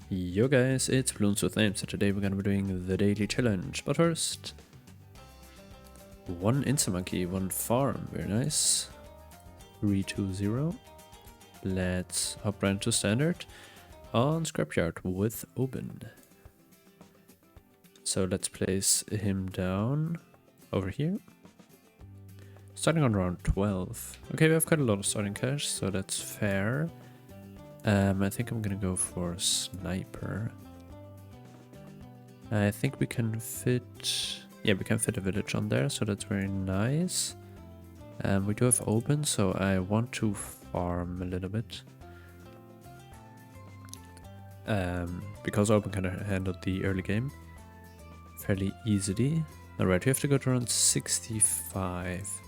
Yo guys, it's Balloons with Names, and today we're gonna be doing the daily challenge. But first, one instant monkey, one farm, very nice. 320. Let's hop right into standard on scrapyard with Oben. So let's place him down over here. Starting on round 12. Okay, we have quite a lot of starting cash, so that's fair. I think I'm gonna go for sniper. I think we can fit... yeah, we can fit a village on there, so that's very nice. We do have open, so I want to farm a little bit. Because open can handle the early game fairly easily. Alright, we have to go to around 65.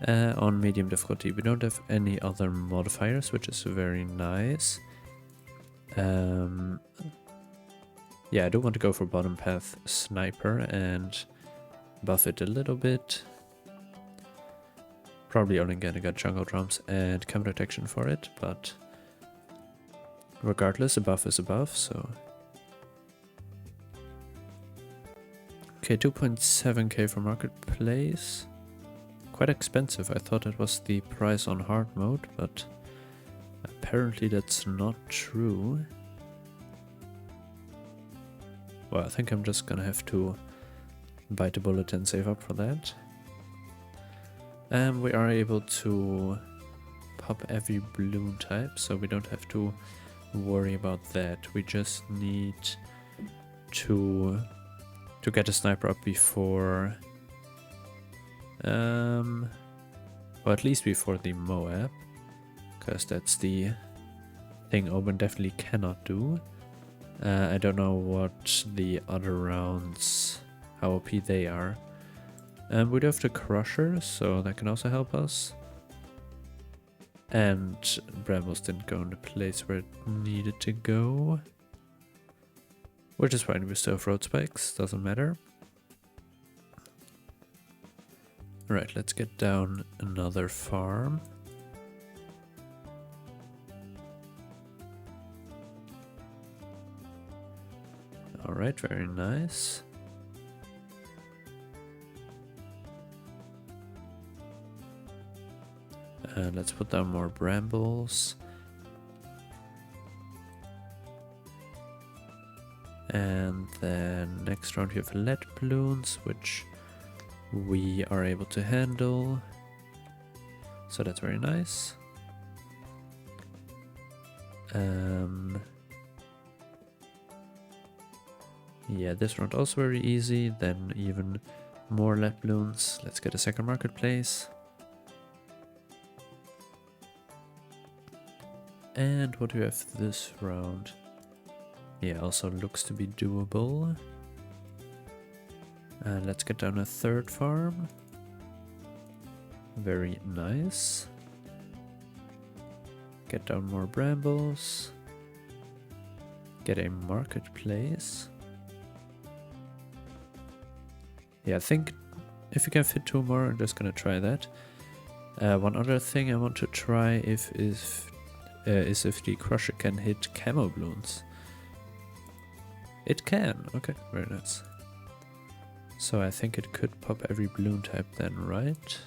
On medium difficulty. We don't have any other modifiers, which is very nice. Yeah, I do want to go for bottom path sniper and buff it a little bit. Probably only gonna get jungle drums and counter detection for it, but regardless, a buff is a buff, so... Okay, 2.7k for marketplace. Quite expensive. I thought it was the price on hard mode, but apparently that's not true. Well, I think I'm just gonna have to bite the bullet and save up for that. And we are able to pop every balloon type, so we don't have to worry about that. We just need to get a sniper up before... well, at least before the Moab, because that's the thing Oben definitely cannot do. I don't know what the other rounds, how OP they are. We do have the Crusher, so that can also help us. And Brambles didn't go in the place where it needed to go. Which is fine, we still have road spikes, doesn't matter. Alright, let's get down another farm. Alright, very nice. Let's put down more brambles. And then next round we have lead balloons, which we are able to handle, so that's very nice. Yeah, this round also very easy, then even more lead balloons. Let's get a second marketplace. And what do we have this round? Yeah, also looks to be doable. Let's get down a third farm. Very nice. Get down more brambles. Get a marketplace. Yeah, I think if you can fit 2 more, I'm just gonna try that. One other thing I want to try is if the Crusher can hit camo balloons. It can. Okay, very nice. So I think it could pop every balloon type then, right?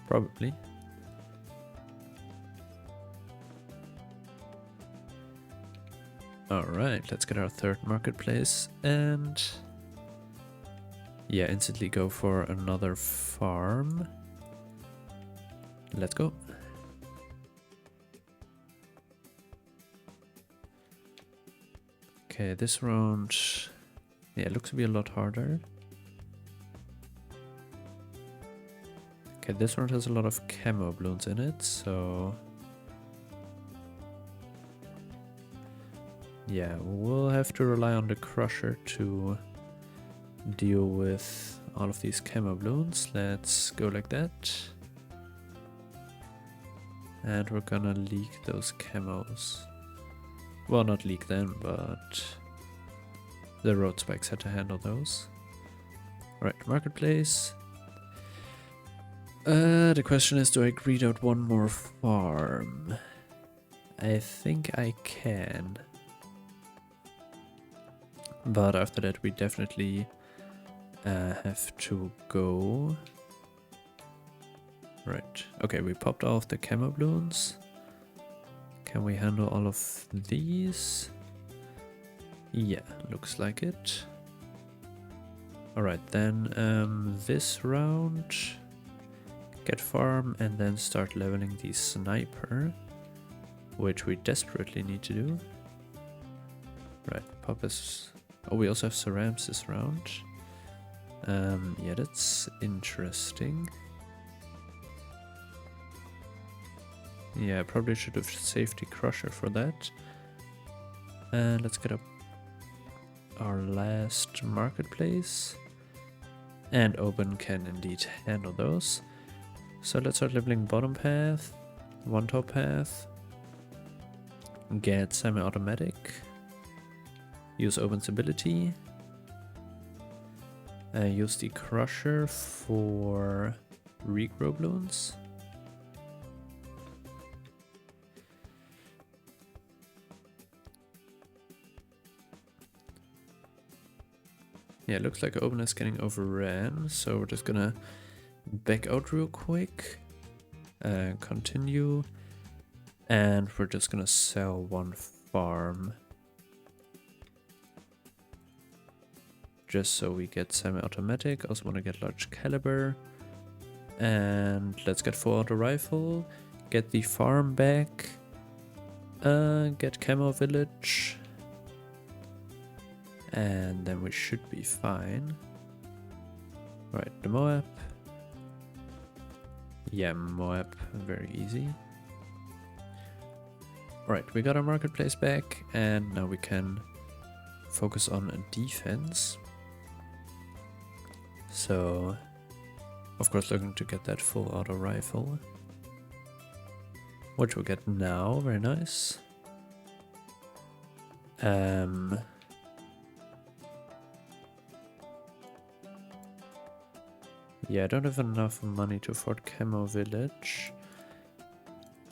Probably. Alright, let's get our third marketplace and... yeah, instantly go for another farm. Let's go. Okay, this round, yeah, it looks to be a lot harder. Okay, this round has a lot of camo balloons in it, so... yeah, we'll have to rely on the Crusher to deal with all of these camo balloons. Let's go like that. And we're gonna leak those camos. Well, not leak them, but the road spikes had to handle those. Alright, marketplace. The question is, do I greed out one more farm? I think I can. But after that we definitely have to go. Right. Okay, we popped off the camo balloons. Can we handle all of these? Yeah, looks like it. Alright, then this round, get farm and then start leveling the sniper, which we desperately need to do. Right, pop is... Oh, we also have cerams this round. Yeah, that's interesting. Yeah, probably should have saved the crusher for that. And let's get up our last marketplace. And open can indeed handle those. So let's start leveling bottom path, one top path, get semi-automatic, use open's ability, use the crusher for regrow balloons. Yeah, it looks like open is getting overran, so we're just gonna back out real quick, continue, and we're just gonna sell one farm just so we get semi-automatic. Also want to get large caliber, and let's get full auto rifle, get the farm back, get camo village, and then we should be fine. Right, the Moab. Yeah, Moab, very easy. Right, we got our marketplace back, and now we can focus on defense. So, of course, looking to get that full auto rifle, which we'll get now. Very nice. Yeah, I don't have enough money to afford camo village,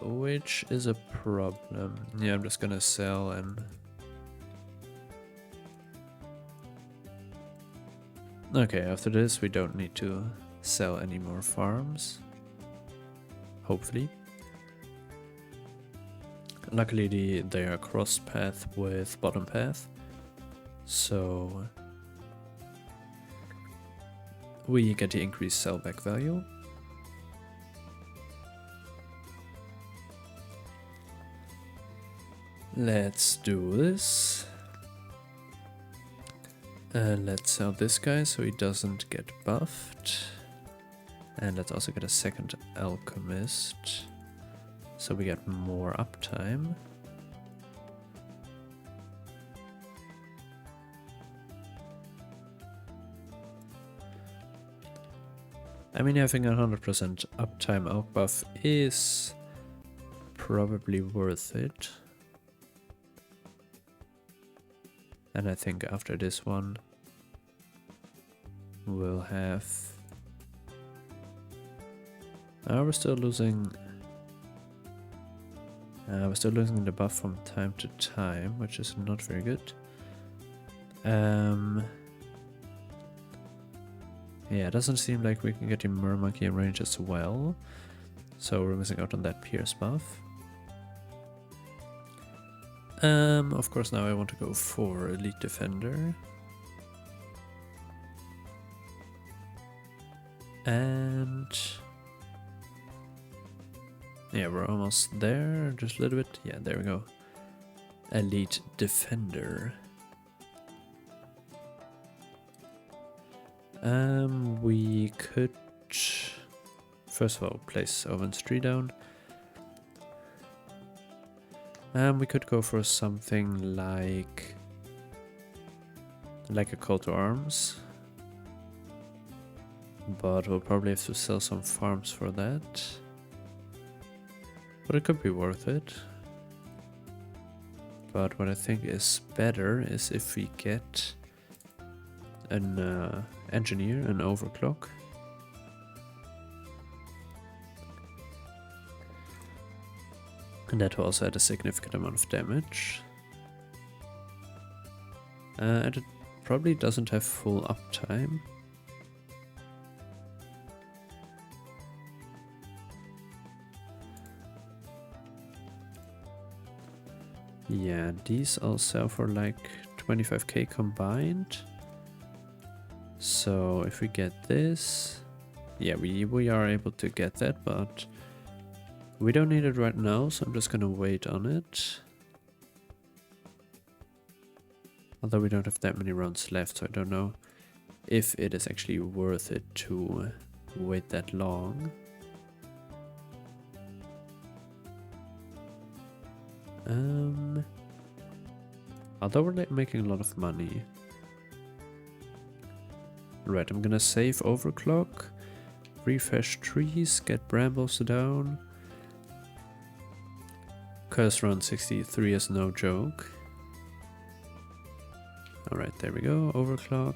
which is a problem. Yeah, I'm just gonna sell and... Okay, after this we don't need to sell any more farms. Hopefully. Luckily they are cross path with bottom path, so we get the increased sellback value. Let's do this. Let's sell this guy so he doesn't get buffed. And let's also get a second alchemist so we get more uptime. I mean, having a 100% uptime alch buff is probably worth it. And I think after this one we'll have... we're still losing... we're still losing the buff from time to time, which is not very good. Yeah, it doesn't seem like we can get the Mermonkey in range as well. So we're missing out on that Pierce buff. Of course now I want to go for Elite Defender. And... yeah, we're almost there, just a little bit. Yeah, there we go. Elite Defender. We could... first of all, place Oven's tree down. We could go for something like a call to arms, but we'll probably have to sell some farms for that. But it could be worth it. But what I think is better is if we get an engineer, an overclock. And that also had a significant amount of damage. And it probably doesn't have full uptime. Yeah, these all sell for like 25k combined. So if we get this, yeah, we are able to get that, but we don't need it right now, so I'm just gonna wait on it. Although we don't have that many rounds left, so I don't know if it is actually worth it to wait that long. Although we're making a lot of money. Right, I'm gonna save overclock, refresh trees, get brambles down. Curse round 63 is no joke. Alright, there we go, overclock.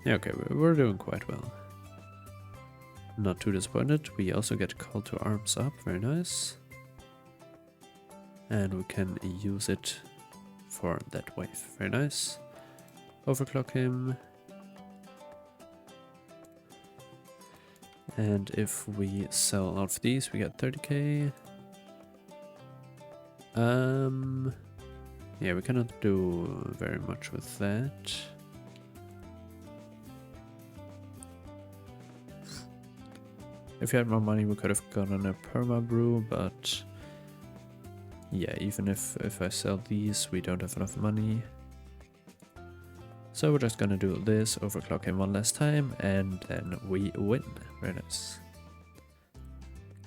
Yeah, okay, we're doing quite well. Not too disappointed. We also get call to arms up, very nice. And we can use it for that wave, very nice. Overclock him. And if we sell all of these, we get 30k. Yeah, we cannot do very much with that. If we had more money, we could have gotten a perma brew, but yeah, even if I sell these, we don't have enough money. So we're just gonna do this, overclock him one last time, and then we win. Very nice.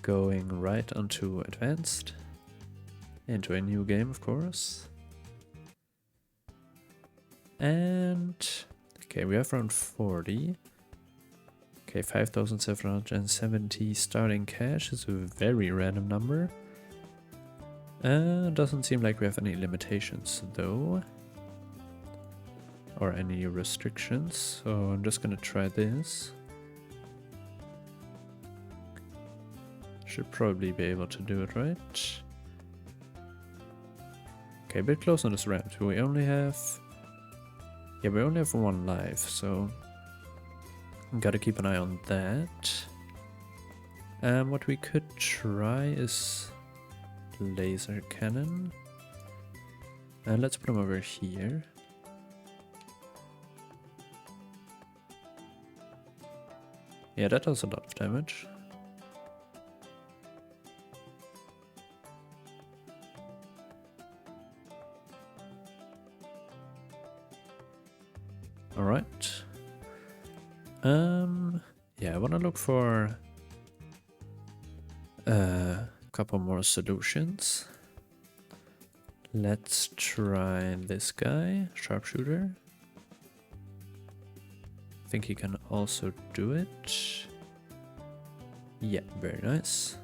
Going right onto advanced. Into a new game, of course. And okay, we have around 40. Okay, 5,770 starting cash is a very random number. Doesn't seem like we have any limitations though. Or any restrictions, so I'm just gonna try this. Should probably be able to do it, right? Okay, a bit close on this round. We only have... yeah, we only have one life, so... gotta keep an eye on that. What we could try is... laser cannon. And let's put him over here. Yeah, that does a lot of damage. Alright. Yeah, I wanna look for a couple more solutions. Let's try this guy, sharpshooter. I think he can also do it. Yeah, very nice.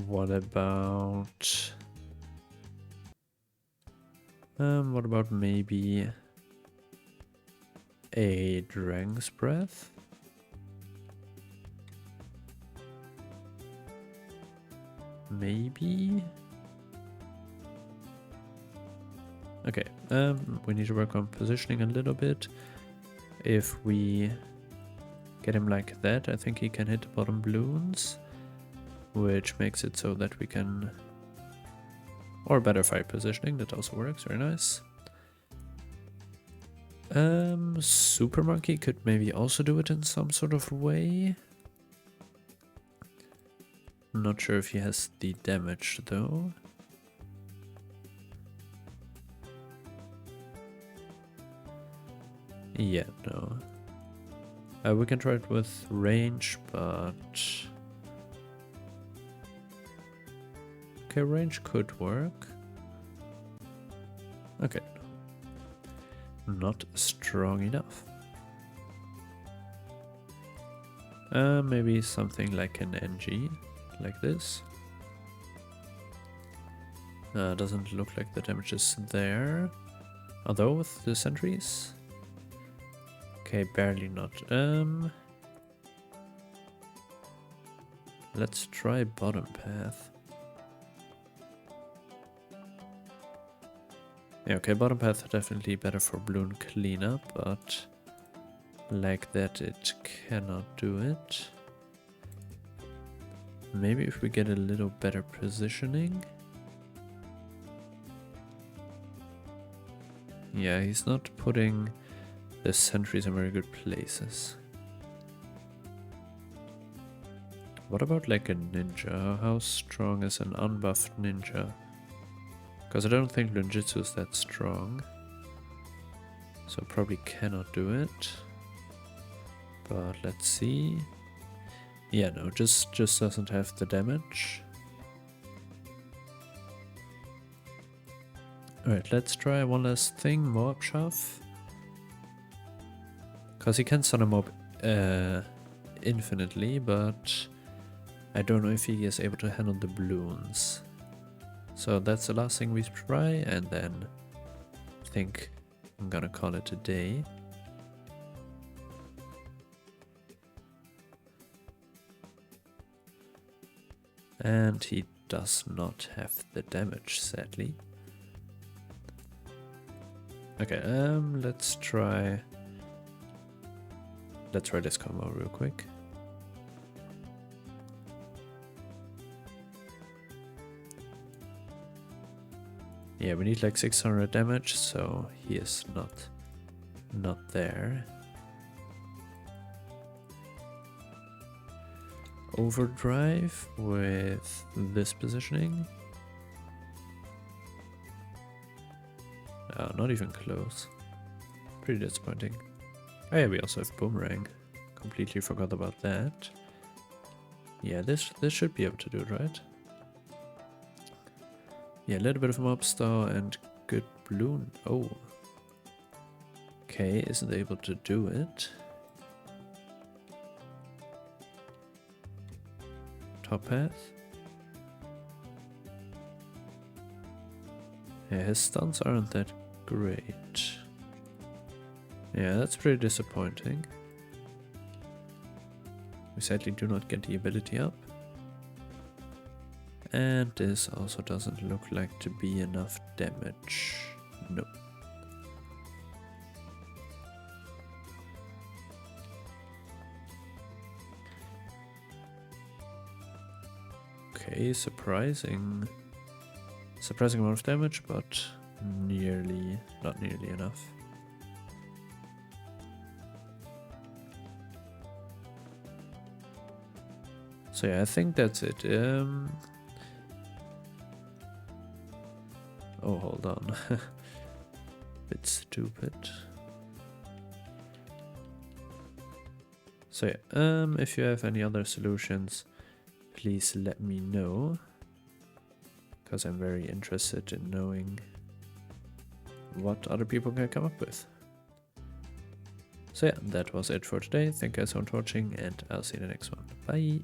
What about... what about maybe a Dragon's Breath? Maybe? Okay, we need to work on positioning a little bit. If we get him like that, I think he can hit the bottom balloons, which makes it so that we can... or better fire positioning, that also works, very nice. Super Monkey could maybe also do it in some sort of way. Not sure if he has the damage though. Yeah, no. We can try it with range, but... okay, range could work. Okay. Not strong enough. Maybe something like an NG, like this. Doesn't look like the damage is there. Although with the sentries... okay, barely not. Let's try bottom path. Yeah, okay, bottom path definitely better for balloon cleanup, but like that it cannot do it. Maybe if we get a little better positioning. Yeah, he's not putting the sentries in very good places. What about like a ninja? How strong is an unbuffed ninja? Because I don't think ninjutsu is that strong. So probably cannot do it. But let's see. Yeah, no, just doesn't have the damage. Alright, let's try one last thing, mob shove. Because he can stun a mob infinitely, but I don't know if he is able to handle the balloons. So that's the last thing we try, and then I think I'm gonna call it a day. And he does not have the damage, sadly. Okay, let's try this combo real quick. Yeah, we need like 600 damage, so he is not there. Overdrive with this positioning. Oh, not even close. Pretty disappointing. Oh yeah, we also have boomerang. Completely forgot about that. Yeah, this should be able to do it, right? Yeah, a little bit of mob star and good balloon. Oh. Okay, isn't able to do it. Top path. Yeah, his stunts aren't that great. Yeah, that's pretty disappointing. We sadly do not get the ability up. And this also doesn't look like to be enough damage. Nope. Okay, surprising amount of damage, but not nearly enough. So yeah, I think that's it. Oh, hold on. Bit stupid. So yeah, if you have any other solutions, please let me know, because I'm very interested in knowing what other people can come up with. So yeah, that was it for today. Thank you guys so much for watching, and I'll see you in the next one. Bye!